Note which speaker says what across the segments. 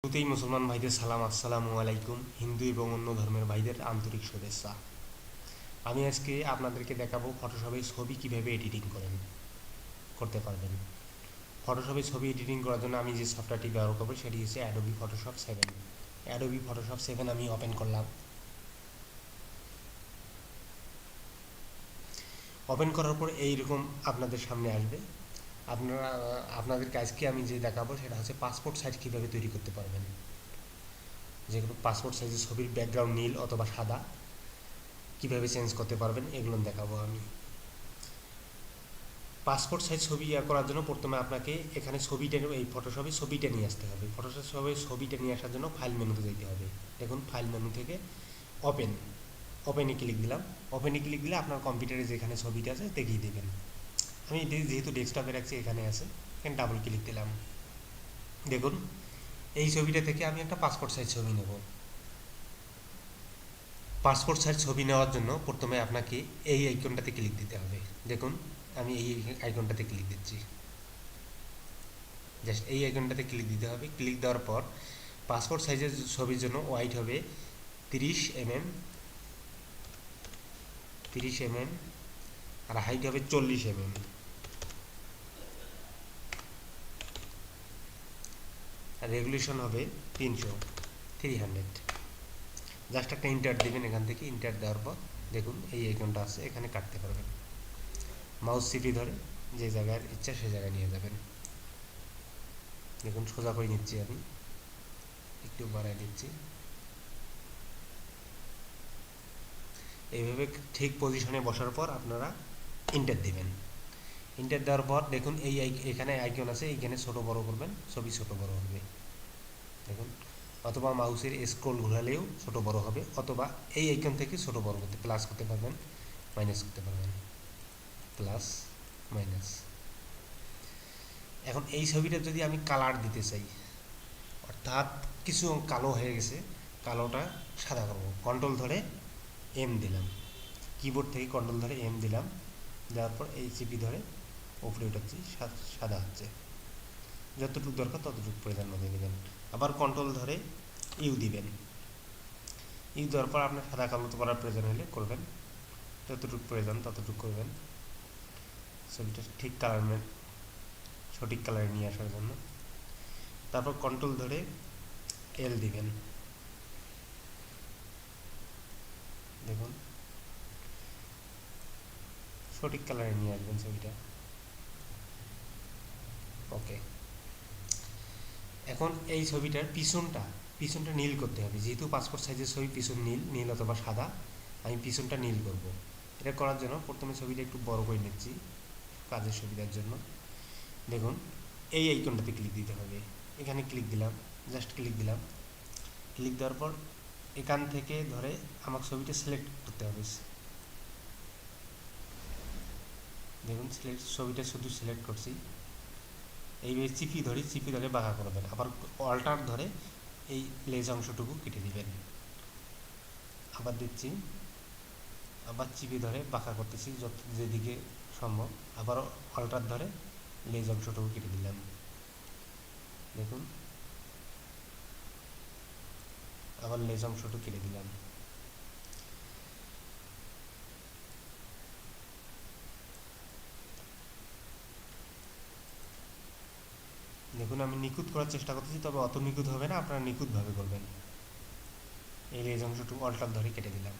Speaker 1: শুরুতেই মুসলমান ভাইদের সালাম, আসসালামু আলাইকুম। হিন্দু এবং অন্য ধর্মের ভাইদের আন্তরিক শুভেচ্ছা। আমি আজকে আপনাদেরকে দেখাবো ফটোশপে ছবি কিভাবে করতে পারবেন। ফটোশপে ছবি এডিটিং করার জন্য আমি যে সফটওয়্যারটি ব্যবহার করবো সেটি হচ্ছে অ্যাডোবি ফটোশপ 7। অ্যাডোবি ফটোশপ 7 আমি ওপেন করলাম। ওপেন করার পর এইরকম আপনাদের সামনে আসবে। আপনাদেরকে আজকে আমি যে দেখাবো সেটা হচ্ছে পাসপোর্ট সাইজ কীভাবে তৈরি করতে পারবেন। যেগুলো পাসপোর্ট সাইজের ছবির ব্যাকগ্রাউন্ড নীল অথবা সাদা কীভাবে চেঞ্জ করতে পারবেন এগুলো দেখাবো আমি। পাসপোর্ট সাইজ ছবি করার জন্য প্রথমে আপনাকে এখানে ছবিটা এই ফটোশপে ছবিটা নিয়ে আসতে হবে। ফটোশপে ছবিটা নিয়ে আসার জন্য ফাইল মেনুতে যেতে হবে। দেখুন ফাইল মেনু থেকে ওপেনে ক্লিক দিলাম। ওপেনে ক্লিক দিলে আপনার কম্পিউটারে যেখানে ছবিটা আছে দেখিয়ে দেবেন। আমি যেহেতু ডেস্কটপে রাখছি এখানে আছে, এখানে ডাবল ক্লিক দিলাম। দেখুন এই ছবিটা থেকে আমি একটা পাসপোর্ট সাইজ ছবি নেব। পাসপোর্ট সাইজ ছবি নেওয়ার জন্য প্রথমে আপনাকে এই আইকনটাতে ক্লিক দিতে হবে। দেখুন আমি এই আইকনটাতে ক্লিক দিচ্ছি। জাস্ট এই আইকনটাতে ক্লিক দিতে হবে। ক্লিক দেওয়ার পর পাসপোর্ট সাইজের ছবির জন্য ওয়াইড হবে 30 mm, আর হাইট হবে 40 mm। আর রেগুলেশন হবে 300। জাস্ট একটা ইন্টার দেবেন। এখান থেকে ইন্টার দেওয়ার পর দেখুন এই আইকনটা আছে, এখানে কাটতে পারবেন। মাউস চিপি ধরে যে জায়গায় ইচ্ছা সে জায়গায় নিয়ে যাবেন। দেখুন সোজা করে নিচ্ছি, আমি একটু বাড়াই দিচ্ছি। এইভাবে ঠিক পজিশনে বসার পর আপনারা ইন্টার দেবেন। ইন্টার দেওয়ার পর দেখুন এখানে আইকন আছে, এইখানে ছোট বড় করবেন, ছবি ছোট বড় হবে। দেখুন অথবা মাউসের স্ক্রল ঘোরালেও ছোট বড় হবে, অথবা এই আইকন থেকে ছোট বড় করতে প্লাস করতে পারবেন, মাইনাস করতে পারবেন, প্লাস মাইনাস। এখন এই ছবিটা যদি আমি কালার দিতে চাই, অর্থাৎ কিছু কালো হয়ে গেছে, কালোটা সাদা করবো, কন্ট্রোল ধরে এম দিলাম। কিবোর্ড থেকে কন্ট্রোল ধরে এম দিলাম। দেওয়ার পর এই চিপি ধরে উপরে উঠাচ্ছি, সাদা হচ্ছে। যতটুকু দরকার ততটুকু পরিমাণ মধ্যে দেবেন। আবার কন্ট্রোল ধরে ইউ দিবেন। ইউ দেওয়ার পর আপনার সাদা কালো করার প্রয়োজন হলে করবেন, যতটুকু প্রয়োজন ততটুকু করবেন। ছবিটা ঠিক সঠিক কালারে নিয়ে আসার জন্য। তারপর কন্ট্রোল ধরে এল দিবেন। দেখুন সঠিক কালারে নিয়ে আসবেন ছবিটা। ওকে, এখন এই ছবিটার পিছনটা নীল করতে হবে। যেহেতু পাসপোর্ট সাইজের ছবি, পিছন নীল অথবা সাদা, আমি পিছনটা নীল করব। এটা করার জন্য প্রথমে ছবিটা একটু বড় করে নিচ্ছি কাজের সুবিধার জন্য। দেখুন এই আইকনটাতে ক্লিক দিতে হবে। এখানে ক্লিক দিলাম, জাস্ট ক্লিক দিলাম। ক্লিক দেওয়ার পর এখান থেকে ধরে আমার ছবিটা সিলেক্ট করতে হবে। দেখুন ছবিটা শুধু সিলেক্ট করছি। এইভাবে চিপি ধরে বাঁকা করবেন। আবার অল্টার ধরে এই লেজ অংশটুকু কেটে দিবেন। আবার দিচ্ছি, আবার চিপি ধরে বাঁকা করতেছি যেদিকে সম্ভব। আবার অল্টার ধরে লেজ অংশটুকু কেটে দিলাম। দেখুন আবার লেজ অংশটুকু কেটে দিলাম। দেখুন আমি নিখুঁত করার চেষ্টা করতেছি, তবে অত নিখুঁত হবে না, আপনারা নিখুঁতভাবে করবেন। এই লেজ অংশটুকু অল্টার ধরে কেটে দিলাম।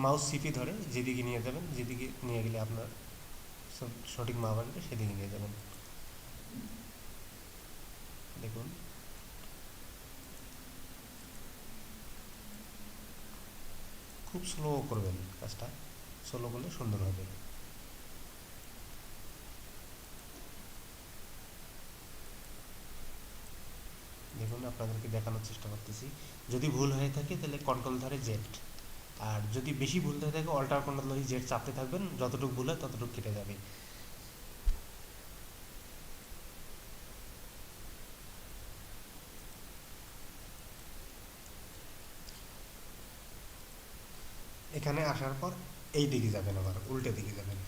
Speaker 1: মাউস চিপি ধরে যেদিকে নিয়ে যাবেন, যেদিকে নিয়ে গেলে আপনার সঠিক মাপ আসবে সেদিকে নিয়ে যাবেন। দেখুন খুব স্লো করবেন কাজটা, স্লো করলে সুন্দর হবে। দেখুন আপনাদেরকে দেখানোর চেষ্টা করতেছি। যদি ভুল হয়ে থাকে তাহলে কন্ট্রোল ধরে জেড, আর যদি বেশি ভুল হয়ে থাকে অল্টার কন্ট্রোল ধরে জেড চাপতে থাকবেন, যতটুকু ভুল হয় ততটুকু কেটে যাবে। এখানে আসার পর এই দিকে যাবেন, আবার উল্টো দিকে যাবেন।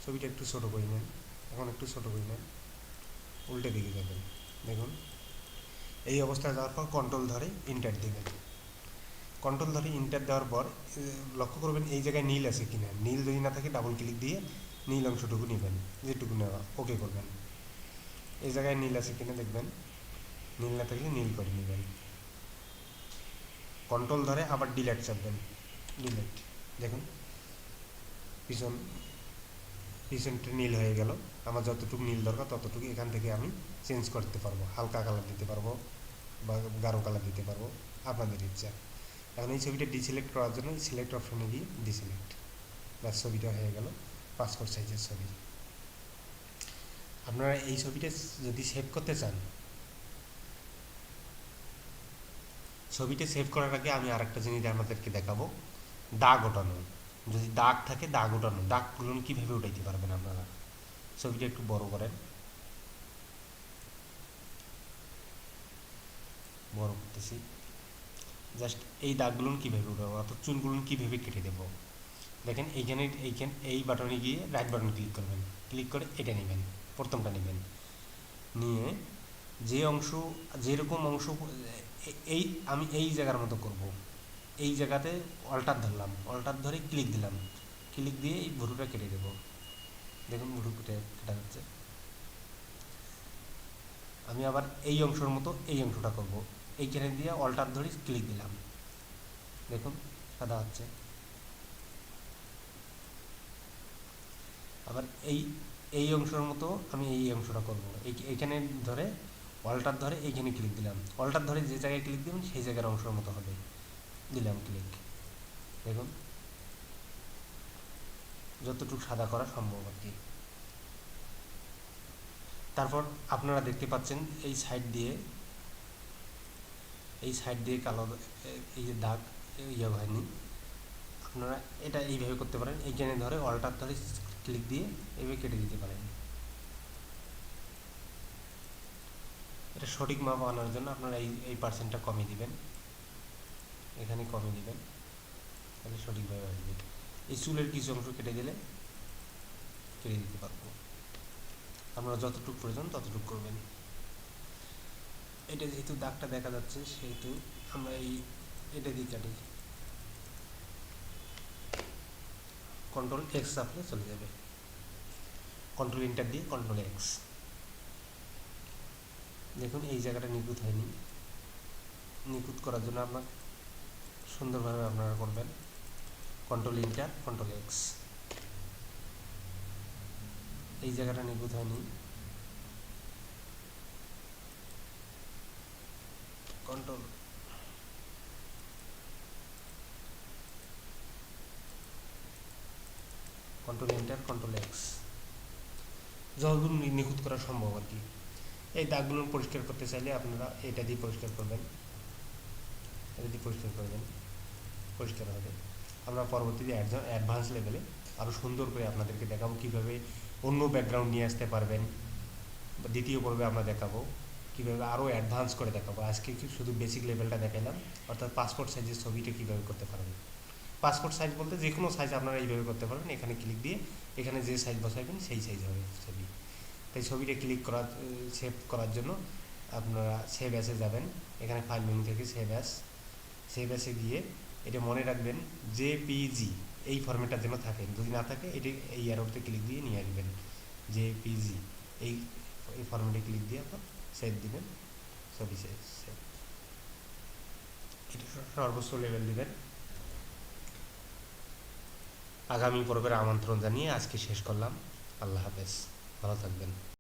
Speaker 1: ছবিটা একটু ছোটো করে নেন, এখন একটু ছোটো করে নেন, উল্টে দিকে যাবেন। দেখুন এই অবস্থায় যাওয়ার পর কন্ট্রোল ধরে ইন্টার দেবেন। কন্ট্রোল ধরে ইন্টার দেওয়ার পর লক্ষ্য করবেন এই জায়গায় নীল আছে কিনা। নীল যদি না থাকে ডাবল ক্লিক দিয়ে নীল অংশটুকু নেবেন, যেটুকু নেওয়া ওকে করবেন। এই জায়গায় নীল আছে কিনা দেখবেন, নীল না থাকলে নীল করে নেবেন। কন্ট্রোল ধরে আবার ডিলেট চাপবেন, ডিলেট। দেখুন পিছনটা নীল হয়ে গেল। আমার যতটুকু নীল দরকার ততটুকু এখান থেকে আমি চেঞ্জ করতে পারবো, হালকা কালার দিতে পারবো বা গাঢ় কালার দিতে পারবো, আপনাদের ইচ্ছা। এখন এই ছবিটা ডিসিলেক্ট করার জন্য সিলেক্ট অপশনে গিয়ে ডিসিলেক্ট, ব্যাস ছবিটা হয়ে গেল পাসপোর্ট সাইজের ছবি। আপনারা এই ছবিটা যদি সেভ করতে চান, ছবিটা সেভ করার আগে আমি আরেকটা জিনিস আপনাদেরকে দেখাবো, দাগ ওঠানো। যদি দাগ থাকে দাগ ওঠানো, দাগগুলো কীভাবে উঠাইতে পারবেন আপনারা। ছবিটা একটু বড় করেন, বড় করতেছি। জাস্ট এই দাগগুলো কীভাবে উঠাবো অর্থাৎ চুলগুলো কীভাবে কেটে দেবো দেখেন। এই বাটনে গিয়ে রাইট বাটন ক্লিক করবেন, ক্লিক করে এটা নেবেন, প্রথমটা নেবেন, নিয়ে যে অংশ যেরকম অংশ আমি এই জায়গার মতো করব। এই জায়গাতে অল্টার ধরলাম, অল্টার ধরে ক্লিক দিলাম, ক্লিক দিয়ে এই ভুরুটা কেটে দেবো। দেখুন ভুরু কাটা যাচ্ছে। আমি আবার এই অংশের মতো এই অংশটা করব, এইখানে দিয়ে অল্টার ধরে ক্লিক দিলাম, দেখুন সাদা হচ্ছে। আবার এই অংশের মতো আমি এই অংশটা করব, এইখানে ধরে অল্টার ধরে এইখানে ক্লিক দিলাম, অল্টার ধরে যে জায়গায় ক্লিক দিবেন সেই জায়গার অংশের মতো হবে, দিলাম ক্লিক। দেখুন যতটুকু সাদা করা সম্ভব আর কি। তারপর আপনারা দেখতে পাচ্ছেন এই সাইড দিয়ে কালো এই যে দাগ ইয়ে হয়নি। আপনারা এটা এইভাবে করতে পারেন, এইখানে ধরে অল্টার ধরে ক্লিক দিয়ে এইভাবে কেটে দিতে পারেন। এটা সঠিক মাপ আনার জন্য আপনারা এই পার্সেন্টটা কমিয়ে দিবেন, এখানে কমিয়ে দিবেন, তাহলে সঠিকভাবে আসবে। এই চুলের কিছু অংশ কেটে দিতে পারবো। আপনারা যতটুকু প্রয়োজন ততটুকু করবেন। এটা যেহেতু দাগটা দেখা যাচ্ছে সেহেতু আমরা এটা দিয়ে কাটি, কন্ট্রোল এক্স চাপলে চলে যাবে, কন্ট্রোল ইন্টার দিয়ে কন্ট্রোল এক্স। দেখুন এই জায়গাটা নিখুঁত হয়নি, নিখুঁত করার জন্য আপনার সুন্দরভাবে আপনারা করবেন, কন্ট্রোল ইন্টার কন্ট্রোল এক্স। এই জায়গাটা নিখুঁত হয়নি, কন্ট্রোল ইন্টার কন্ট্রোল এক্স, যতদূর নিখুঁত করা সম্ভব আর কি। এই দাগগুলো পরিষ্কার করতে চাইলে আপনারা এটা দিয়ে পরিষ্কার করবেন, এটা দিয়ে পরিষ্কার করবেন, পরিষ্কার হবে। আমরা পরবর্তীতে অ্যাডভান্স লেভেলে আরও সুন্দর করে আপনাদেরকে দেখাবো কীভাবে অন্য ব্যাকগ্রাউন্ড নিয়ে আসতে পারবেন। দ্বিতীয় পর্বে আমরা দেখাবো কীভাবে আরও অ্যাডভান্স করে দেখাবো। আজকে শুধু বেসিক লেভেলটা দেখালাম, অর্থাৎ পাসপোর্ট সাইজের ছবিটা কীভাবে করতে পারবেন। পাসপোর্ট সাইজ বলতে যে কোনো সাইজ আপনারা এইভাবে করতে পারবেন, এখানে ক্লিক দিয়ে এখানে যে সাইজ বসাবেন সেই সাইজ হবে ছবি। তাই ছবিটা ক্লিক সেভ করার জন্য আপনারা সেভ অ্যাসে যাবেন, এখানে ফাইল মেনু থেকে সেভ অ্যাসে গিয়ে এটা মনে রাখবেন জেপিজি এই ফরম্যাটটা যেন থাকে, যদি না থাকে এই অ্যারোতে ক্লিক দিয়ে নিয়ে আসবেন জেপিজি এই ফরম্যাটে ক্লিক দিয়ে আপনার সেভ দিবেন, ছবি সেভ। এটা সর্বোচ্চ লেভেল দিবেন। আগামী পর্বের আমন্ত্রণ জানিয়ে আজকে শেষ করলাম। আল্লাহ হাফেজ, ভালো থাকবেন।